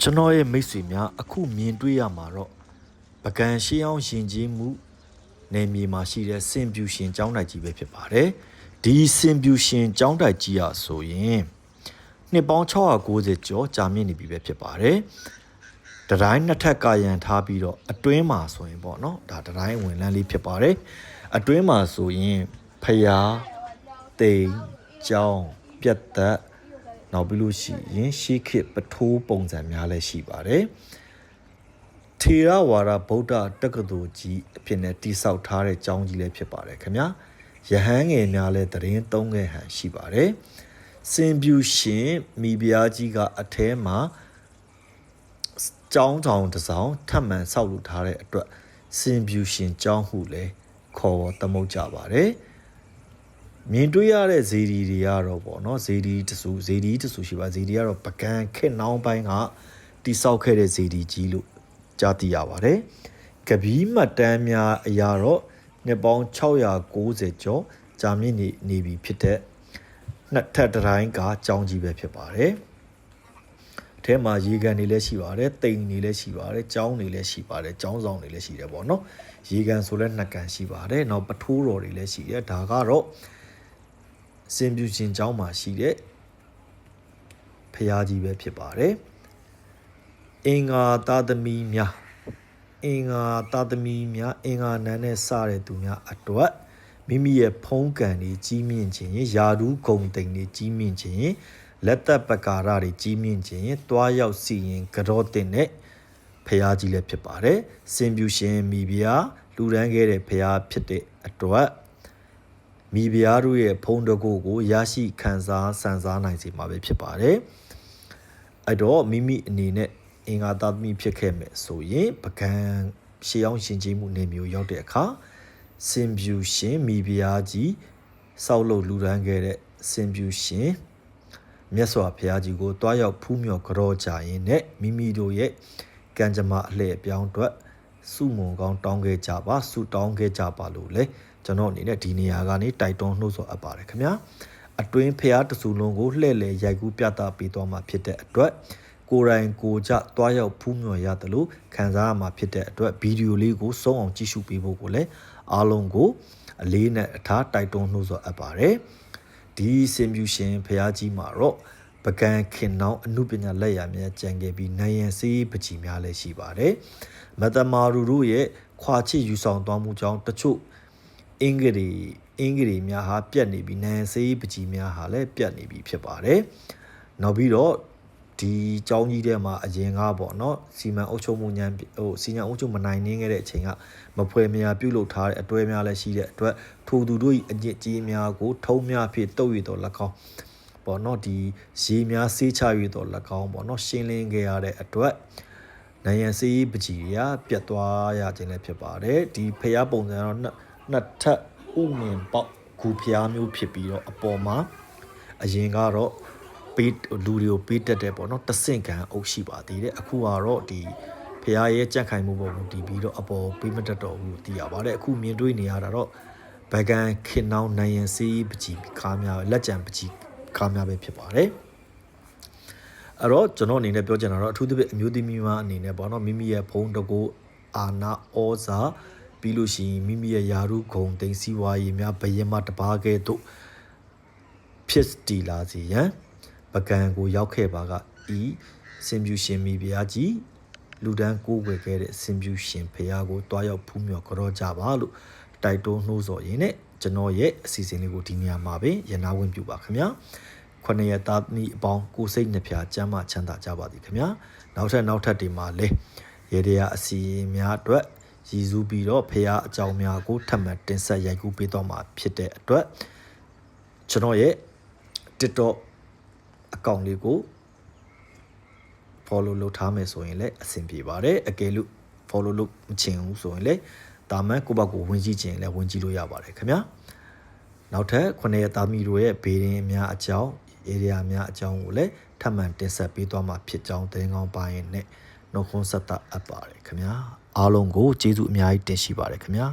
ကျွန်တော်ရဲ့မိတ်ဆွေများအခုမြင်တွေ့ရမှာတော့ပကံရှေးအောင်ရှင်ကြီးမှုနယ်မြေမှာရှိတဲ့စင်ပြူရှင်ကျောင်းတိုက်ကြီးပဲဖြစ်ပါတယ်ဒီစင်ပြူရှင်ကျောင်းတိုက်ကြီးอ่ะဆိုရင်နှစ်ပေါင်း690ကျော်ကြာမြင့်နေပြီပဲဖြစ်ပါတယ်တတိုင်းနှစ်ထပ်ကာရန်ထားပြီးတော့အတွင်းမှာဆိုရင်ပေါ့နော်ဒါတတိုင်းဝင်လန်းလေးဖြစ်ပါတယ်အတွင်းမှာဆိုရင်ဖျားတိမ်ကျောင်းပြတ်သက်နောက်ပြီးလို့ရှိရင်ရှေးခေတ်ပထိုးပုံစံများလည်းရှိပါတယ်ထေရဝါဒဗုဒ္ဓတက္ကသိုလ်ကြီးအဖြစ်နဲ့တိစောက်ထားတဲ့ကျောင်းကြီးလည်းဖြစ်ပါတယ်ခင်ဗျာယဟန်ငယ်များလည်းတရင်သုံးခဲ့ဟန်ရှိပါတယ်စင်ပြူရှင်မိဖုရားကြီးကအထဲမှာကျောင်းဆောင်တစ်ဆောင်ထပ်မံဆောက်လုပ်ထားတဲ့အတွက်စင်ပြူရှင်ကျောင်းဟုလည်းခေါ်သမုတ်ကြပါတယ်မြင်တွေ့ရတဲ့ဇေဒီတွေကတော့ပေါ့နော်ဇေဒီတဆူရှိပါဇေဒီကတော့ပကံခက်နှောင်းပိုင်းကတိဆောက်ခဲ့တဲ့ဇေဒီကြီးလို့ကြားသိရပါတယ်ကပီးမှတ်တမ်းများအရာတော့နှစ်ပေါင်း690ကျော်ကြာမြင့်နေပြီဖြစ်တဲ့နှစ်ထပ်တိုင်းကကျောင်းကြီးပဲဖြစ်ပါတယ်အထဲမှာရေကန်တွေလည်းရှိပါတယ်တိမ်တွေလည်းရှိပါတယ်ကျောင်းတွေလည်းရှိပါတယ်ကျောင်းဆောင်တွေလည်းရှိတယ်ပေါ့နော်ရေကန်ဆိုလည်းနှစ်ကန်ရှိပါတယ်နောက်ပထိုးတော်တွေလည်းရှိတယ်ဒါကတော့စင်ပြူရှင်ကျောင်းမှာရှိတဲ့ဖျားကြီးပဲဖြစ်ပါတယ်အင်္ဂါသာသမီများအင်္ဂါနန်းနဲ့စတဲ့သူများအတွက်မိမိရဲ့ဖုံးကန်တွေကြီးမြင့်ခြင်းယာဒူးဂုံတိန်တွေကြီးမြင့်ခြင်းလက်သက်ပကာရတွေကြီးမြင့်ခြင်းတွားရောက်စီရင်ကြောတင်တဲ့ဖျားကြီးလည်းဖြစ်ပါတယ်စင်ပြူရှင်မိဖုရားလူရန်ခဲ့တဲ့ဖျားဖြစ်တဲ့အတွက်မိဖုရားတို့ရဲ့ဖုံးတကုတ်ကိုရရှိခံစားစံစားနိုင်စေမှာပဲဖြစ်ပါတယ်အဲ့တော့မိမိအနေနဲ့အင်္ဂါသာသမီဖြစ်ခဲ့မယ်ဆိုရင်ပကံရှေးအောင်ရှင်ကြီးမှုနေမျိုးရောက်တဲ့အခါစင်ပြူရှင်မိဖုရားကြီးစောက်လုပ်လူရန်ခဲ့တဲ့စင်ပြူရှင်မြတ်စွာဘုရားကြီးကိုတွားရောက်ဖူးမြော်ကြောကြရင်နဲ့မိမိတို့ရဲ့ကံကြမ္မာအလှည့်အပြောင်းအတွက်စုမုံကောင်းတောင်းခဲ့ကြပါဆုတောင်းခဲ့ကြပါလို့လေကျွန်တော်အနေနဲ့ဒီနေရာကနေတိုက်တွန်းနှိုးဆော်အပ်ပါတယ်ခင်ဗျာအတွင်းဖျားတဆူလုံးကိုလှည့်လည်ရိုက်ကူးပြသပေးသွားမှာဖြစ်တဲ့အတွက်ကိုယ်တိုင်ကိုကြတွားရောက်ဖူးမြော်ရတယ်လို့ခံစားရမှာဖြစ်တဲ့အတွက်ဗီဒီယိုလေးကိုစုံအောင်ကြည့်ရှုပေးဖို့ကိုလည်းအားလုံးကိုအလေးနဲ့အထားတိုက်တွန်းနှိုးဆော်အပ်ပါတယ်ဒီစင်ပြူရှင်ဖျားကြီးမှာတော့ပကံခင်နှောင်းအမှုပညာလက်ရာများကျန်ခဲ့ပြီးနိုင်ရန်စေးပကြီးများလည်းရှိပါတယ်မတမာရူတို့ရဲ့ခွာချစ်ယူဆောင်သွားမှုကြောင့်တချို့အင်္ဂရီများဟာပြတ်နေပြီးနန်စေးပကြီးများဟာလည်းပြတ်နေပြီဖြစ်ပါတယ်နောက်ပြီးတော့ဒီကျောင်းကြီးထဲမှာအရင်ကပေါ့နော်စီမံအုပ်ချုပ်မှုညံစီမံအုပ်ချုပ်မနိုင်နေခဲ့တဲ့အချိန်ကမဖွဲမရပြုတ်လုပ်ထားတဲ့အတွဲများလည်းရှိတဲ့အတွက်ထိုသူတို့၏အညစ်အကြေးများကိုထုံးများဖြစ်တုပ်ရတော်၎င်းပေါ့နော်ဒီရေများဆေးချရတော်၎င်းပေါ့နော်ရှင်းလင်းခဲ့ရတဲ့အတွက်နိုင်ရန်စေးပကြီးတွေကပြတ်သွားရခြင်းလည်းဖြစ်ပါတယ်ဒီဖျားပုံစံတော့နှစ်ထပ်ဥမင်ပေါက်ဂူဖျားမျိုးဖြစ်ပြီးတော့အပေါ်မှာအရင်ကတော့ပေးလူတွေကိုပေးတတ်တယ်ပေါ့နော်တဆင့်ခံအုပ်ရှိပါသေးတယ်အခုကတော့ဒီဖျားရဲ့ကြက်ခိုင်မှုပုံကိုတီးပြီးတော့အပေါ်ပေးမတတ်တော့ဘူးလို့သိရပါတယ်အခုမြင်တွေ့နေရတာတော့ဗကန်ခင်နောင်းနိုင်ရန်စေးပကြီးကားများလက်ကြံပကြီးကားများပဲဖြစ်ပါတယ်အဲ့တော့ကျွန်တော်အနေနဲ့ပြောချင်တာတော့အထူးသဖြင့်အမျိုးသမီးများအနေနဲ့ပေါ့နော်မိမိရဲ့ဖုံးတကိုအာနာဩဇာပြီးလို့ရှိရင်မိမိရဲ့ယာရုဂုံတိန်စီဝါရီများဘယင်မတပါးကဲ့သို့ဖြစ်တည်လာစေရန်ပကံကိုရောက်ခဲ့ပါကဤစင်ပြူရှင်မိဖုရားကြီးလူဒန်းကိုးကွယ်ခဲ့တဲ့စင်ပြူရှင်ဖုရားကိုတွားရောက်ဖူးမြော်ကြောကြပါလို့တိုက်တွန်းနှိုးဆော်ရင်းနဲ့ကျွန်တော်ရဲ့အစီအစဉ်လေးကိုဒီနေရာမှာပဲရနာဝင်ပြုပါခင်ဗျာ9ရက်သားသမီးအပေါင်းကိုစိတ်နှဖျားကျမ်းမာချမ်းသာကြပါသည်ခင်ဗျာနောက်ထပ်ဒီမှာလဲရေတရားအစီအများအတွက်ရည်စူးပြီးတော့ဖះအကြောင်းများကိုထပ်မံတင်ဆက်ရိုက်ကူးပေးတော့မှာဖြစ်တဲ့အတွက်ကျွန်တော်ရဲ့ TikTok အကောင့်လေးကို follow လုပ်ထားမယ်ဆိုရင်လည်းအဆင်ပြေပါတယ်အကယ်လို့ follow လုပ်မချင်ဘူးဆိုရင်လည်းတာမန်ကိုယ့်ဘက်ကိုဝင်ကြည့်ချင်လည်းဝင်ကြည့်လို့ရပါတယ်ခင်ဗျာနောက်ထပ်9ရက်သားမီတို့ရဲ့ဘေးရင်းအများအကြောင်း area များအကြောင်းကိုလည်းထပ်မံတင်ဆက်ပေးသွားမှာဖြစ်ကြောင်းသတင်းကောင်းပိုင်းနဲ့နှုတ်ခွန်းဆက်တာအပ်ပါတယ်ခင်ဗျာအားလုံးကိုကျေးဇူးအများကြီးတင်ရှိပါတယ်ခင်ဗျာ